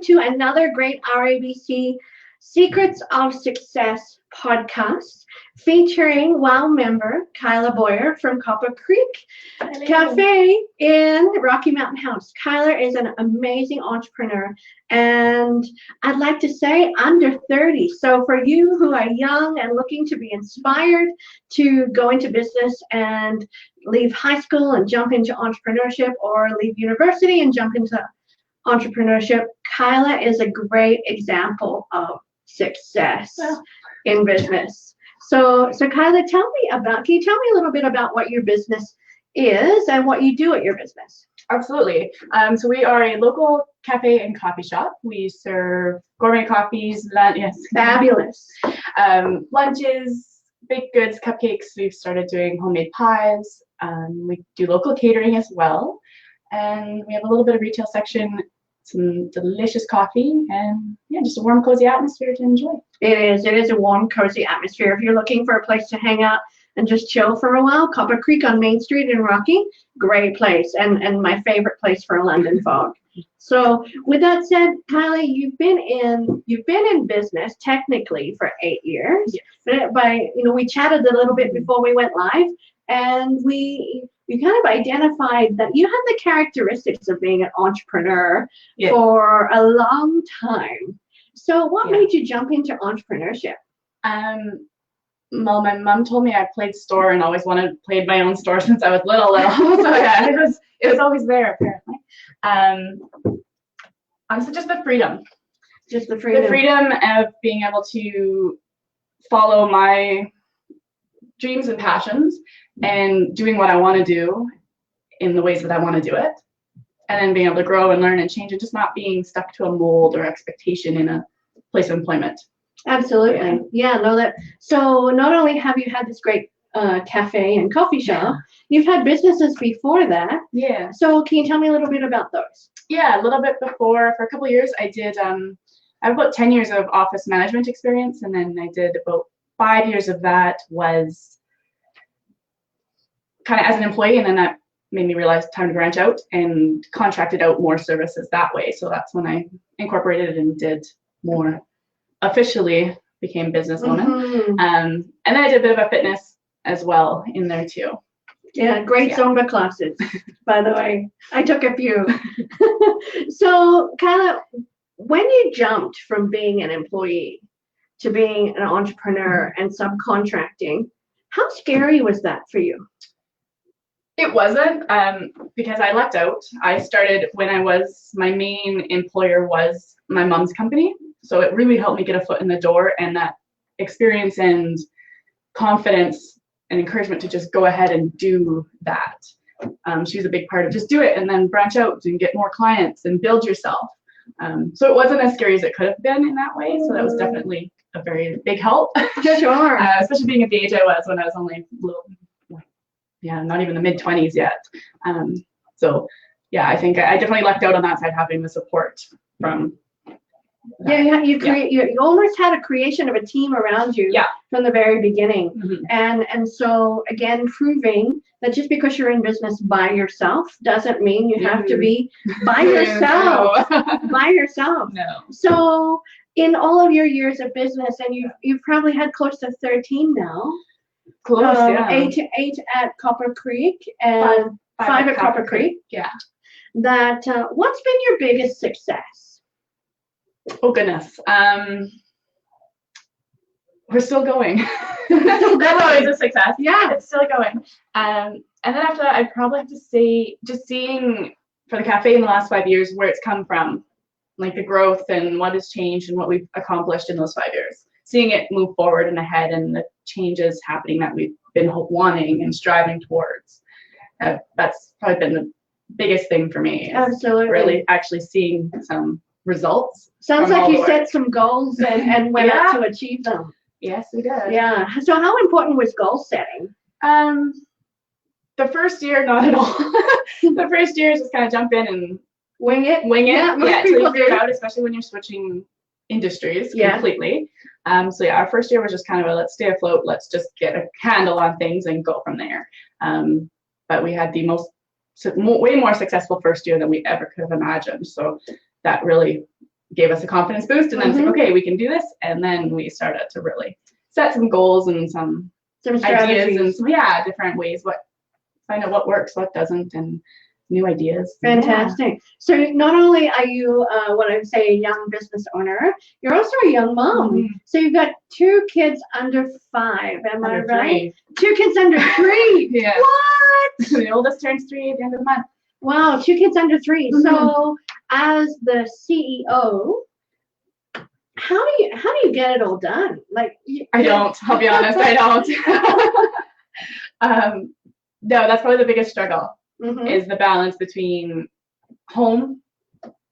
to another great RABC Secrets of Success podcast featuring WOW member Kyla Boyer from Copper Creek Hello. Cafe in Rocky Mountain House. Kyla is an amazing entrepreneur and I'd like to say under 30. So for you who are young and looking to be inspired to go into business and leave high school and jump into entrepreneurship or leave university and jump into entrepreneurship, Kyla is a great example of success Well, in business. So Kyla, can you tell me a little bit about what your business is and what you do at your business? absolutely. So we are a local cafe and coffee shop. We serve gourmet coffees, Fabulous. lunches, baked goods, cupcakes. We've started doing homemade pies. We do local catering as well. And we have a little bit of retail section, some delicious coffee, and yeah, just a warm, cozy atmosphere to enjoy. It is a warm, cozy atmosphere. If you're looking for a place to hang out and just chill for a while, Copper Creek on Main Street in Rocky, great place and my favorite place for a London fog. So with that said, Kylie, you've been in business technically for 8 years. Yes. But we chatted a little bit before we went live, and we kind of identified that you had the characteristics of being an entrepreneur Yeah. for a long time. So what Yeah. made you jump into entrepreneurship? Well, my mom told me I played store and always played my own store since I was little. So yeah, it was always there apparently. Honestly, just the freedom. Just the freedom. The freedom of being able to follow my dreams and passions and doing what I want to do in the ways that I want to do it. And then being able to grow and learn and change and just not being stuck to a mold or expectation in a place of employment. Absolutely. Yeah, no, that. So not only have you had this great cafe and coffee shop, you've had businesses before that. Yeah. So can you tell me a little bit about those? Yeah, a little bit before. For a couple of years, I did. I have about 10 years of office management experience, and then I did about 5 years of that was kind of as an employee, and then that made me realize time to branch out and contracted out more services that way. So that's when I incorporated and did more officially became businesswoman. Mhm. And then I did a bit of a fitness as well in there too. Yeah, great Yeah. Zumba classes, by the way. I took a few. So, Kyla, when you jumped from being an employee to being an entrepreneur and subcontracting, how scary was that for you? It wasn't because I lucked out. I started when my main employer was my mom's company. So it really helped me get a foot in the door, and that experience and confidence and encouragement to just go ahead and do that. She was a big part of just do it and then branch out and get more clients and build yourself. So it wasn't as scary as it could have been in that way. So that was definitely a very big help. Sure. Especially being at the age I was when I was only not even the mid-20s yet. So yeah, I think I definitely lucked out on that side, having the support from. You almost had a creation of a team around you from the very beginning. Mm-hmm. And so again, proving that just because you're in business by yourself doesn't mean you have to be by yourself. By yourself. No. So in all of your years of business, and you've probably had close to 13 now. Close, yeah. Eight at Copper Creek and five at Copper Creek. Yeah. That what's been your biggest success? Oh goodness. We're still going. That's always a success. Yeah, it's still going. And then after that, I'd probably have to say just seeing for the cafe in the last 5 years where it's come from, like the growth and what has changed and what we've accomplished in those 5 years. Seeing it move forward and ahead and the changes happening that we've been wanting and striving towards. That's probably been the biggest thing for me. Absolutely. Really actually seeing some results. Sounds like you set some goals and went out to achieve them. Yes, we did. Yeah. So how important was goal setting? The first year, not at all. The first year is just kind of jump in and wing it. Yeah, until you figure it out, especially when you're switching industries completely. So our first year was just kind of let's stay afloat, let's just get a handle on things and go from there. But we had the way more successful first year than we ever could have imagined. So that really gave us a confidence boost, and then it's like, okay, we can do this. And then we started to really set some goals and some ideas and some, different ways, find out what works, what doesn't, and new ideas. Fantastic. Yeah. So not only are you what I would say a young business owner, you're also a young mom. Mm-hmm. So you've got 2 kids under 5. Am I right? 2 kids under 3. Yeah. What? The oldest turns 3 at the end of the month. Wow, 2 kids under 3. Mm-hmm. So as the CEO, how do you get it all done? Like I don't. I'll be honest, I don't. No, that's probably the biggest struggle. Mm-hmm. Is the balance between home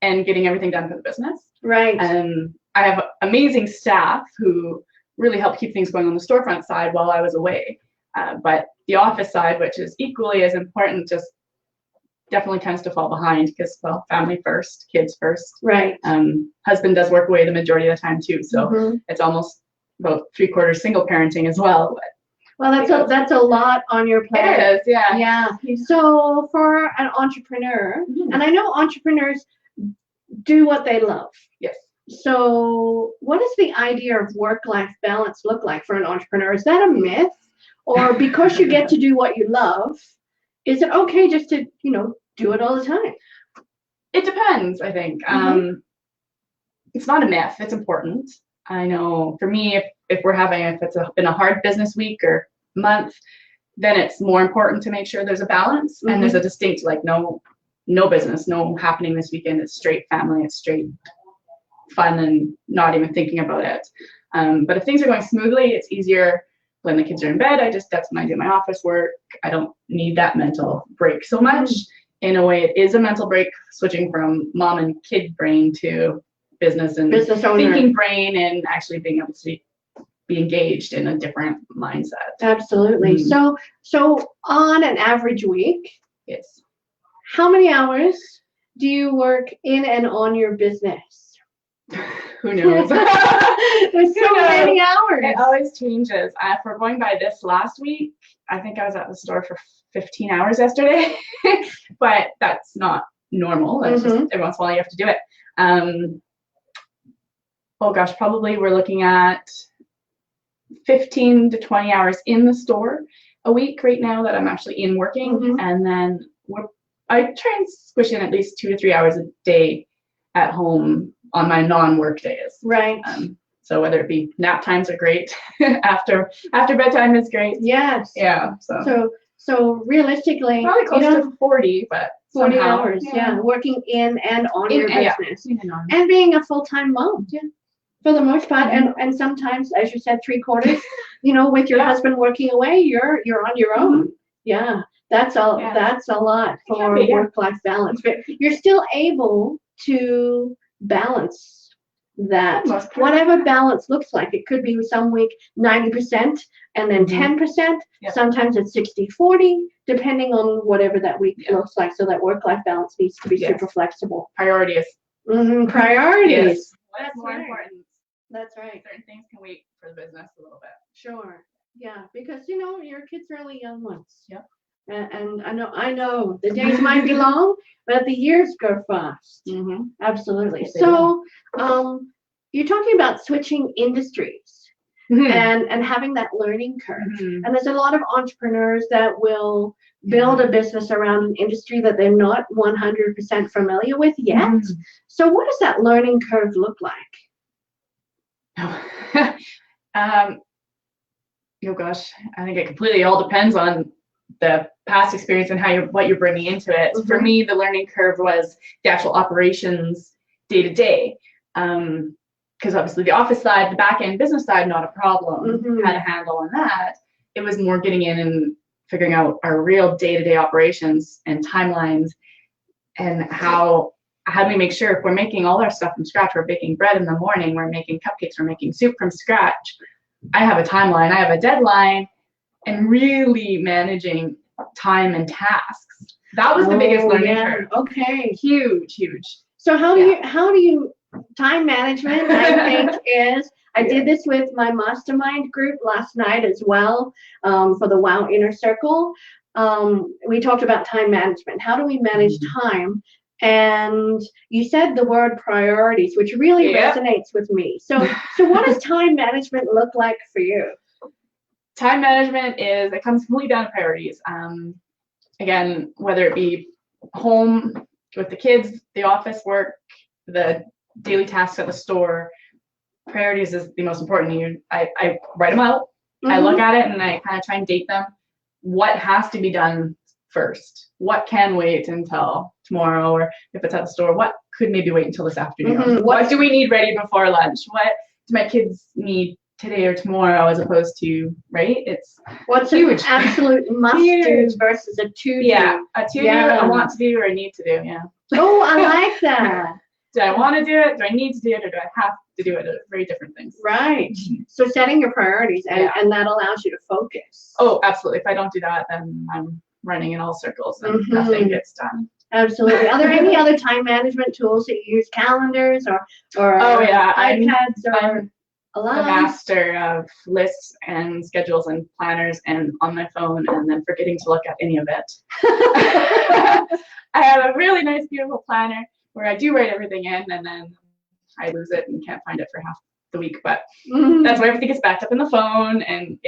and getting everything done for the business. Right. I have amazing staff who really help keep things going on the storefront side while I was away. But the office side, which is equally as important, just definitely tends to fall behind because, well, family first, kids first. Right. Husband does work away the majority of the time too, so it's almost about 3/4 single parenting as well. But well, that's a lot on your plate. It is, yeah. Yeah. So for an entrepreneur, and I know entrepreneurs do what they love. Yes. So what does the idea of work-life balance look like for an entrepreneur? Is that a myth? Or because you get to do what you love, is it okay just to, do it all the time? It depends, I think. It's not a myth. It's important. I know for me, if it's been a hard business week or month, then it's more important to make sure there's a balance and there's a distinct, like, no business, no happening this weekend. It's straight family, it's straight fun and not even thinking about it. But if things are going smoothly, it's easier when the kids are in bed. That's when I do my office work. I don't need that mental break so much. In a way, it is a mental break, switching from mom and kid brain to business owner thinking brain, and actually being able to be engaged in a different mindset. Absolutely. So on an average week, yes, how many hours do you work in and on your business? Who knows? There's so many hours. It always changes. For going by this last week, I think I was at the store for 15 hours yesterday, but that's not normal. It's just every once in a while you have to do it. Oh gosh, probably we're looking at 15 to 20 hours in the store a week right now that I'm actually in working. And then I try and squish in at least 2 to 3 hours a day at home on my non-work days. Right. So whether it be nap times are great, after bedtime is great. Yes. Yeah. So realistically, probably close to 40, but 40 hours. Yeah. Working in and on your business, and being a full-time mom. Yeah. For the most part, and sometimes, as you said, 3/4. With your husband working away, you're on your own. Yeah. That's a lot for work-life balance, but you're still able to balance that, whatever balance looks like. It could be some week 90% and then 10%. Sometimes it's 60/40, depending on whatever that week looks like. So that work-life balance needs to be super flexible. Priorities. Priorities. Yes. What's more important? That's right. Certain things can wait for the business a little bit. Sure. Yeah, because your kids are only young ones. Yep. And I know the days might be long, but the years go fast. Absolutely. Yes, so, you're talking about switching industries and having that learning curve. And there's a lot of entrepreneurs that will build a business around an industry that they're not 100% familiar with yet. So what does that learning curve look like? Oh gosh, I think it completely all depends on the past experience and what you're bringing into it. For me, the learning curve was the actual operations day to day, because obviously the office side, the back end business side, not a problem. Had a handle on that. It was more getting in and figuring out our real day-to-day operations and timelines, and how do we make sure if we're making all our stuff from scratch, we're baking bread in the morning, we're making cupcakes, we're making soup from scratch. I have a timeline, I have a deadline, and really managing time and tasks. That was the biggest learning curve. Okay. Huge. So how do you time management, I think is, I did this with my mastermind group last night as well, for the WOW Inner Circle. We talked about time management. How do we manage time And you said the word priorities, which really resonates with me. So what does time management look like for you? Time management it comes completely down to priorities. Again, whether it be home with the kids, the office work, the daily tasks at the store, priorities is the most important. I write them out. I look at it and I kind of try and date them. What has to be done first? What can wait until tomorrow? Or if it's at the store, what could maybe wait until this afternoon? What do we need ready before lunch? What do my kids need today or tomorrow, as opposed to, right? It's what's huge. An absolute must do versus a to do. Yeah, a to do, a want to do, or a need to do. Yeah. Oh, I like that. Do I want to do it? Do I need to do it? Or do I have to do it? Very different things. Right. So setting your priorities, and that allows you to focus. Oh, absolutely. If I don't do that, then I'm running in all circles and nothing gets done. Absolutely. Are there any other time management tools that you use? Calendars or iPads or alarms? I'm a master of lists and schedules and planners and on my phone, and then forgetting to look at any of it. I have a really nice, beautiful planner where I do write everything in, and then I lose it and can't find it for half the week. But that's why everything gets backed up in the phone, and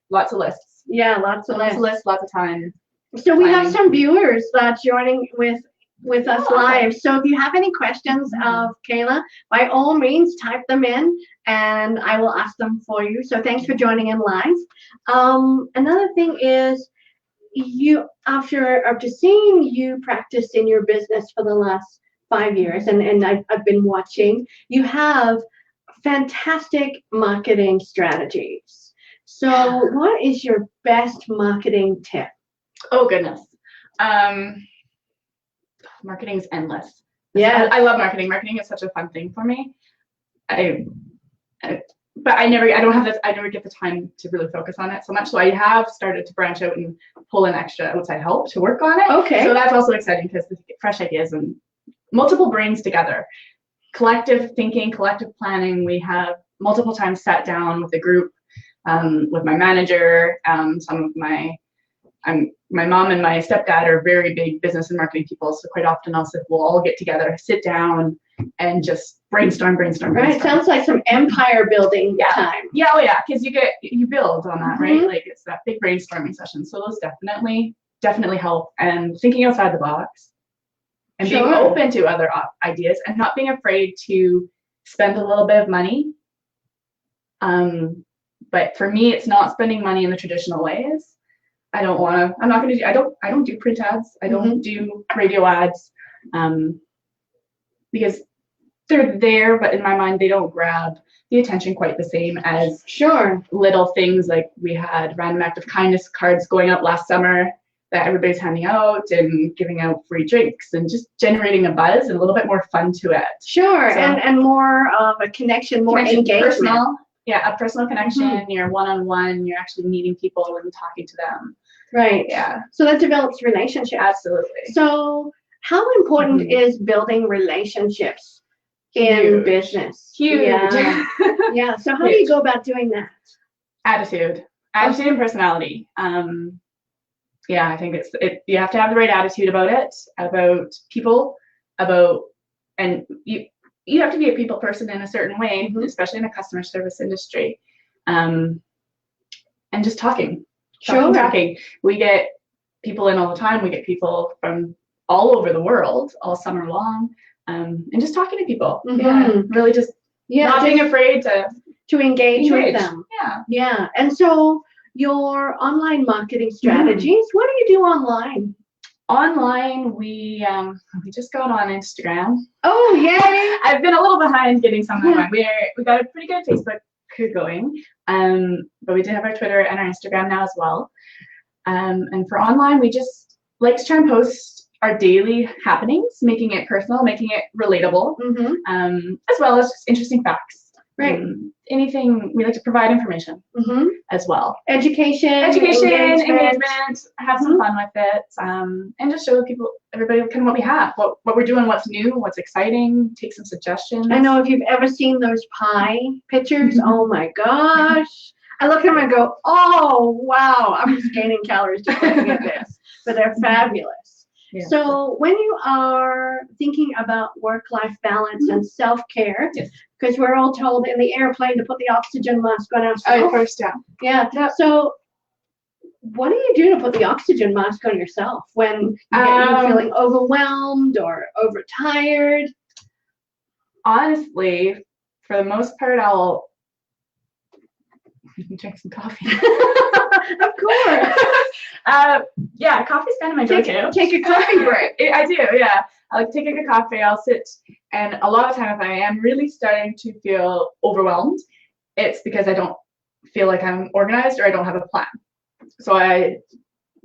lots of lists. Yeah, lots of lists, lots of time. So we have some viewers joining with us live. So if you have any questions of Kayla, by all means type them in and I will ask them for you. So thanks for joining in live. Another thing is, you after seeing you practice in your business for the last 5 years, and I've been watching, you have fantastic marketing strategies. So what is your best marketing tip? Oh goodness. Marketing's endless. Yeah. I love marketing. Marketing is such a fun thing for me. But I never get the time to really focus on it so much. So I have started to branch out and pull in extra outside help to work on it. Okay. So that's also exciting because the fresh ideas and multiple brains together. Collective thinking, collective planning. We have multiple times sat down with a group, with my manager, my mom and my stepdad are very big business and marketing people, so quite often we'll all get together, sit down, and just brainstorm. Right, sounds like some empire building time. Yeah, because you build on that, right? Like it's that big brainstorming session. So those definitely help, and thinking outside the box, and being open to other ideas, and not being afraid to spend a little bit of money. But for me, it's not spending money in the traditional ways. I don't do print ads. I don't do radio ads, because they're there, but in my mind, they don't grab the attention quite the same as little things like we had random act of kindness cards going out last summer that everybody's handing out and giving out free drinks and just generating a buzz and a little bit more fun to it. And more of a connection, more engagement. Personal. Yeah, a personal connection. You're one-on-one. You're actually meeting people and talking to them. Right. Yeah. So that develops relationships. Absolutely. So how important is building relationships in business? Huge. Yeah. So how do you go about doing that? Attitude and personality. I think you have to have the right attitude about people, and you have to be a people person in a certain way, especially in a customer service industry, and just talking. We get people in all the time. We get people from all over the world all summer long, and just talking to people. Really just not being afraid to engage with them. Yeah. And so your online marketing strategies, what do you do online? Online, we just got on Instagram. Oh, yay! I've been a little behind getting some of mine. We got a pretty good Facebook going, but we did have our Twitter and our Instagram now as well. And for online, we just like to try and post our daily happenings, making it personal, making it relatable, as well as just interesting facts. Right. Anything, we like to provide information as well. Education, engagement, have some fun with it, and just show everybody kind of what we have, what we're doing, what's new, what's exciting, take some suggestions. I know if you've ever seen those pie pictures, oh my gosh. I look at them and go, oh, wow, I'm just gaining calories just looking at this. But they're fabulous. Yeah. So when you are thinking about work-life balance and self-care, Yes. because we're all told in the airplane to put the oxygen mask on ourselves. Oh, first, yeah. Yeah. Yep. So what do you do to put the oxygen mask on yourself when you're feeling overwhelmed or overtired? Honestly, for the most part, I'll drink some coffee. Of course. Yeah, coffee's kind of my go-to. Take a coffee break. I do, yeah. I like taking a coffee, I'll sit, and a lot of time if I am really starting to feel overwhelmed, it's because I don't feel like I'm organized or I don't have a plan. So I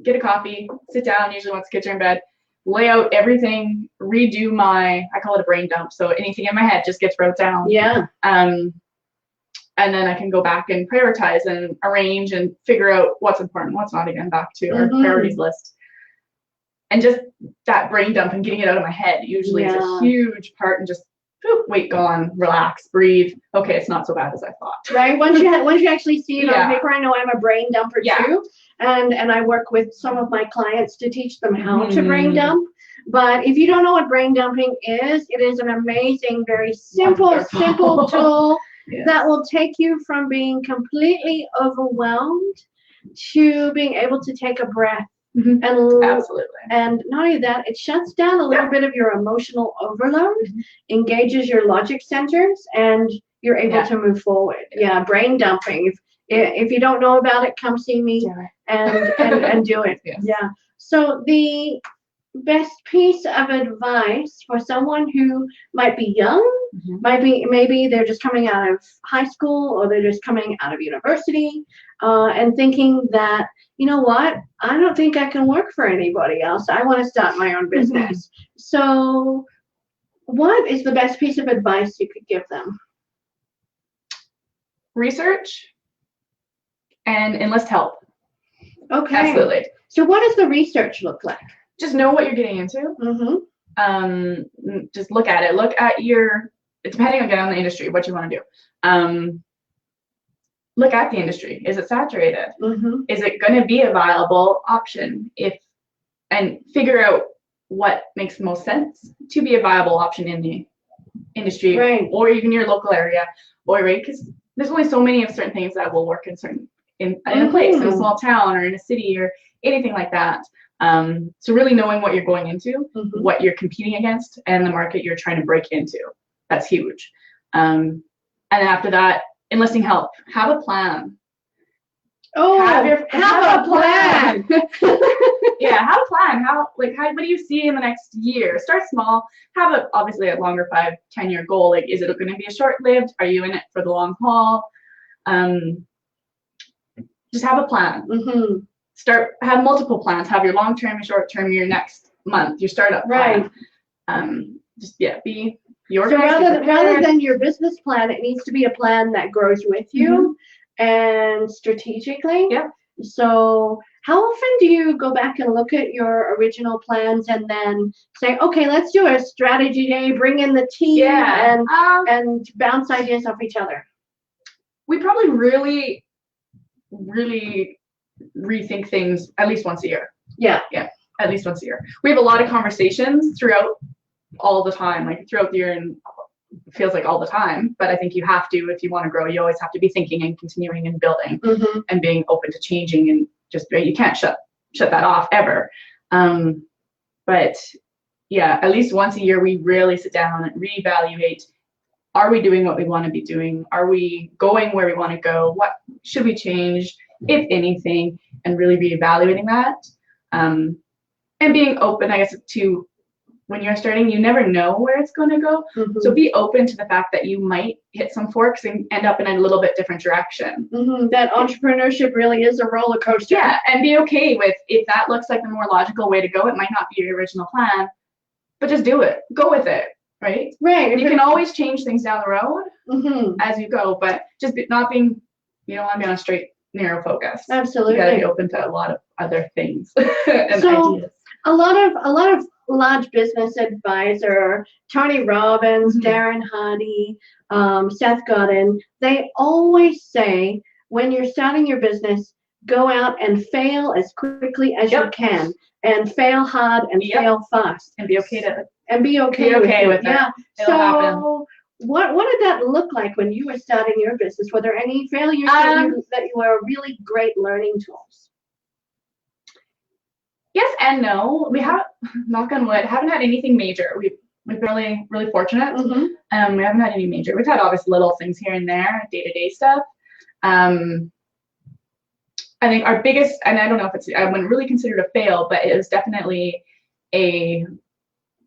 get a coffee, sit down, usually once the kids are in bed, lay out everything, redo I call it a brain dump, so anything in my head just gets wrote down. Yeah. And then I can go back and prioritize and arrange and figure out what's important, what's not, again, back to our priorities list. And just that brain dump and getting it out of my head usually is a huge part, and just wait, gone, relax, breathe. Okay, it's not so bad as I thought. Right. Once you actually see it on paper, I know I'm a brain dumper too. And I work with some of my clients to teach them how to brain dump. But if you don't know what brain dumping is, it is an amazing, very simple tool that will take you from being completely overwhelmed to being able to take a breath. And Absolutely. And not only that, it shuts down a little bit of your emotional overload, engages your logic centers, and you're able to move forward. Yeah, brain dumping. If you don't know about it, come see me and do it. Yes. Yeah. So the best piece of advice for someone who might be young, maybe they're just coming out of high school or they're just coming out of university, and thinking that, you know what, I don't think I can work for anybody else. I want to start my own business. So what is the best piece of advice you could give them? Research and enlist help. Okay. Absolutely. So what does the research look like? Just know what you're getting into. Just look at it. Look at depending on the industry, what you want to do. Look at the industry. Is it saturated? Is it going to be a viable option? And figure out what makes the most sense to be a viable option in the industry, or even your local area, because there's only so many of certain things that will work in a place, in a small town or in a city or anything like that. So really knowing what you're going into, what you're competing against, and the market you're trying to break into. That's huge. And then after that, enlisting help. Have a plan. Have a plan. Yeah, have a plan. What do you see in the next year? Start small. Have obviously a longer 5-10 year goal. Like, is it going to be a short-lived? Are you in it for the long haul? Just have a plan. Have multiple plans. Have your long-term, your short-term, your next month, your startup plan. Be your. So rather than your business plan, it needs to be a plan that grows with you and strategically. Yeah. So how often do you go back and look at your original plans and then say, okay, let's do a strategy day, bring in the team and bounce ideas off each other? We probably really rethink things at least once a year. Yeah, at least once a year. We have a lot of conversations throughout all the time, like throughout the year, and it feels like all the time, but I think you have to, if you want to grow, you always have to be thinking and continuing and building and being open to changing, and just, you can't shut that off ever. But yeah, at least once a year we really sit down and reevaluate. Are we doing what we want to be doing? Are we going where we want to go? What should we change, if anything, and really reevaluating that. And being open, I guess, to when you're starting, you never know where it's going to go. So be open to the fact that you might hit some forks and end up in a little bit different direction. That entrepreneurship really is a roller coaster. Yeah, and be okay with, if that looks like the more logical way to go, it might not be your original plan, but just do it. Go with it. Right. You can always change things down the road as you go, but just not being, you don't want to be on a straight, narrow focus. Absolutely. You got to be open to a lot of other things and ideas. A lot of large business advisor, Tony Robbins, Darren Hardy, Seth Godin, they always say, when you're starting your business, go out and fail as quickly as you can, and fail hard and fail fast, and be okay to be okay with it. Yeah. It'll happen. What did that look like when you were starting your business? Were there any failures that you were really great learning tools? Yes and no. We have, knock on wood, haven't had anything major. We've been really, really fortunate. We haven't had any major. We've had obviously little things here and there, day-to-day stuff. I think our biggest, and I don't know if it's, I wouldn't really consider it a fail, but it was definitely a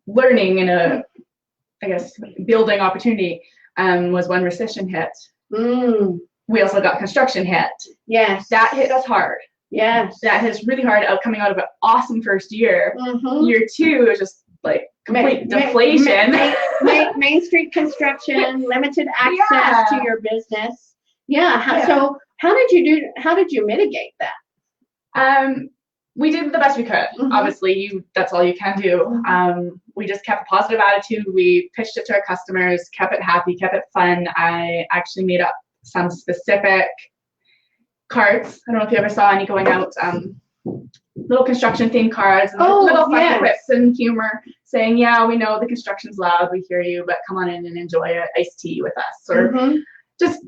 learning and a, I guess, building opportunity, was when recession hit. We also got construction hit. Yes. That hit us hard. Yes. That hit us really hard coming out of an awesome first year. Year two is just like complete deflation. Main Street construction, limited access to your business. So how did you mitigate that? We did the best we could. Obviously, that's all you can do. We just kept a positive attitude. We pitched it to our customers, kept it happy, kept it fun. I actually made up some specific cards. I don't know if you ever saw any going out, little construction themed cards, and little fun quips and humor saying, yeah, we know the construction's loud, we hear you, but come on in and enjoy an iced tea with us. Or just,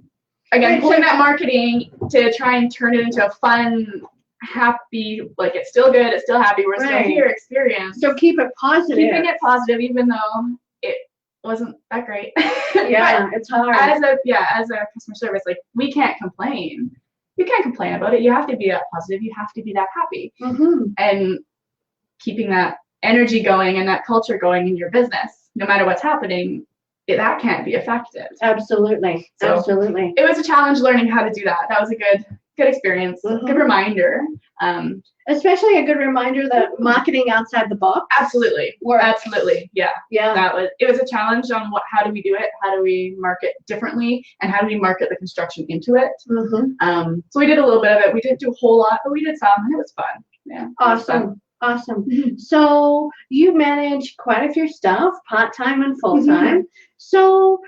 again, pulling that marketing to try and turn it into a fun, happy, like it's still good, it's still happy, we're still here experience. So keep it positive. Keeping it positive, even though it wasn't that great. It's hard. As a customer service, like, we can't complain. You can't complain about it. You have to be that positive. You have to be that happy. And keeping that energy going and that culture going in your business, no matter what's happening, that can't be affected. Absolutely. So Absolutely. It was a challenge learning how to do that. That was a good experience, good reminder. Especially a good reminder that marketing outside the box. Absolutely. Absolutely. Yeah. It was a challenge on how do we do it? How do we market differently? And how do we market the construction into it? So we did a little bit of it. We didn't do a whole lot, but we did some, and it was fun. Yeah. Awesome. So you manage quite a few staff, part-time and full-time. So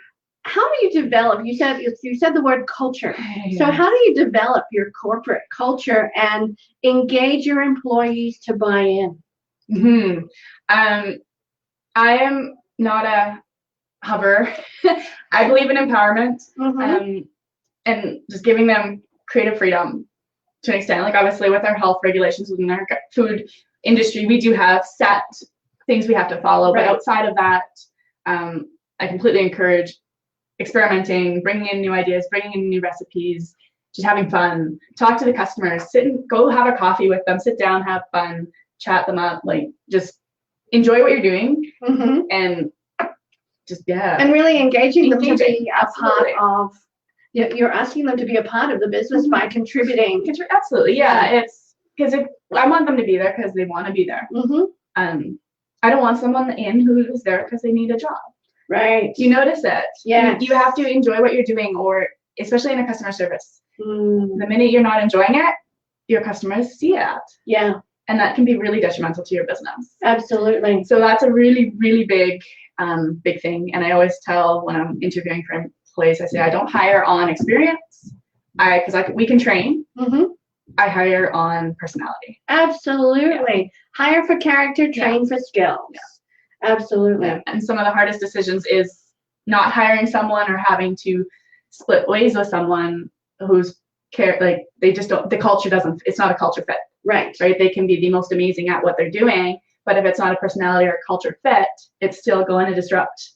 how do you develop, you said the word culture. So how do you develop your corporate culture and engage your employees to buy in? I am not a hover. I believe in empowerment, and just giving them creative freedom to an extent. Like, obviously with our health regulations within our food industry, we do have set things we have to follow, but outside of that, I completely encourage experimenting, bringing in new ideas, bringing in new recipes, just having fun, talk to the customers, go have a coffee with them, sit down, have fun, chat them up, like, just enjoy what you're doing, and just, and really engaging them to be a part of, you're asking them to be a part of the business by contributing. Absolutely. It's because I want them to be there because they want to be there. I don't want someone in who's there because they need a job. Right. You notice it. You have to enjoy what you're doing, or especially in a customer service. The minute you're not enjoying it, your customers see it. And that can be really detrimental to your business. Absolutely. So that's a really, really big thing. And I always tell when I'm interviewing for employees, I say, I don't hire on experience, because we can train. I hire on personality. Absolutely. Hire for character, train for skills. Absolutely. And some of the hardest decisions is not hiring someone or having to split ways with someone who's they just don't, the culture doesn't, it's not a culture fit. Right. They can be the most amazing at what they're doing, but if it's not a personality or culture fit, it's still going to disrupt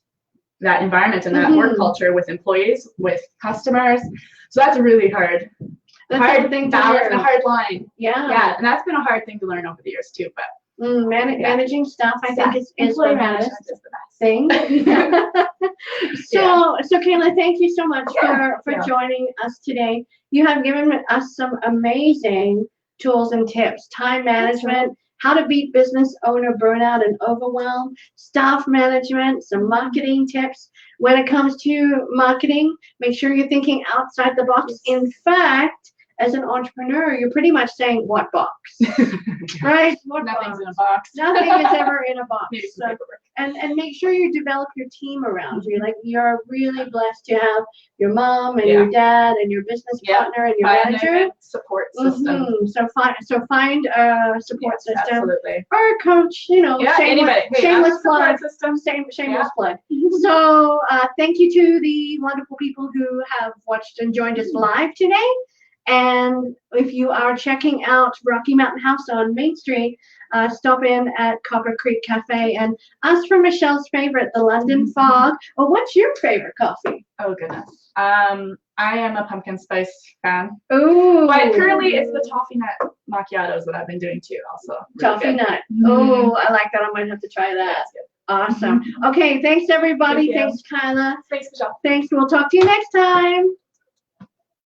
that environment and that work culture with employees, with customers. So that's a really hard thing to learn. A hard line. Yeah. And that's been a hard thing to learn over the years too, but managing staff, I think, is employee management is the best thing. So Kayla, thank you so much for joining us today. You have given us some amazing tools and tips: time management, how to beat business owner burnout and overwhelm, staff management, some marketing tips. When it comes to marketing, make sure you're thinking outside the box. In fact, as an entrepreneur, you're pretty much saying, what box? Right? What Nothing's box? in a box. Nothing is ever in a box. Maybe So, some paperwork. and make sure you develop your team around you. Like, you're really blessed to have your mom and your dad and your business partner and your manager. Support system. So find a support system. Absolutely. Or a coach, shameless plug. Shameless plug. So thank you to the wonderful people who have watched and joined us live today. And if you are checking out Rocky Mountain House on Main Street, stop in at Copper Creek Cafe and ask for Michelle's favorite, the London Fog. Or what's your favorite coffee? Oh goodness. I am a pumpkin spice fan. Ooh. But currently it's the toffee nut macchiatos that I've been doing too also. Really Toffee nut. Oh, I like that. I might have to try that. Awesome. Okay, thanks everybody. Thanks Kayla. Thanks, Michelle. Thanks. We'll talk to you next time.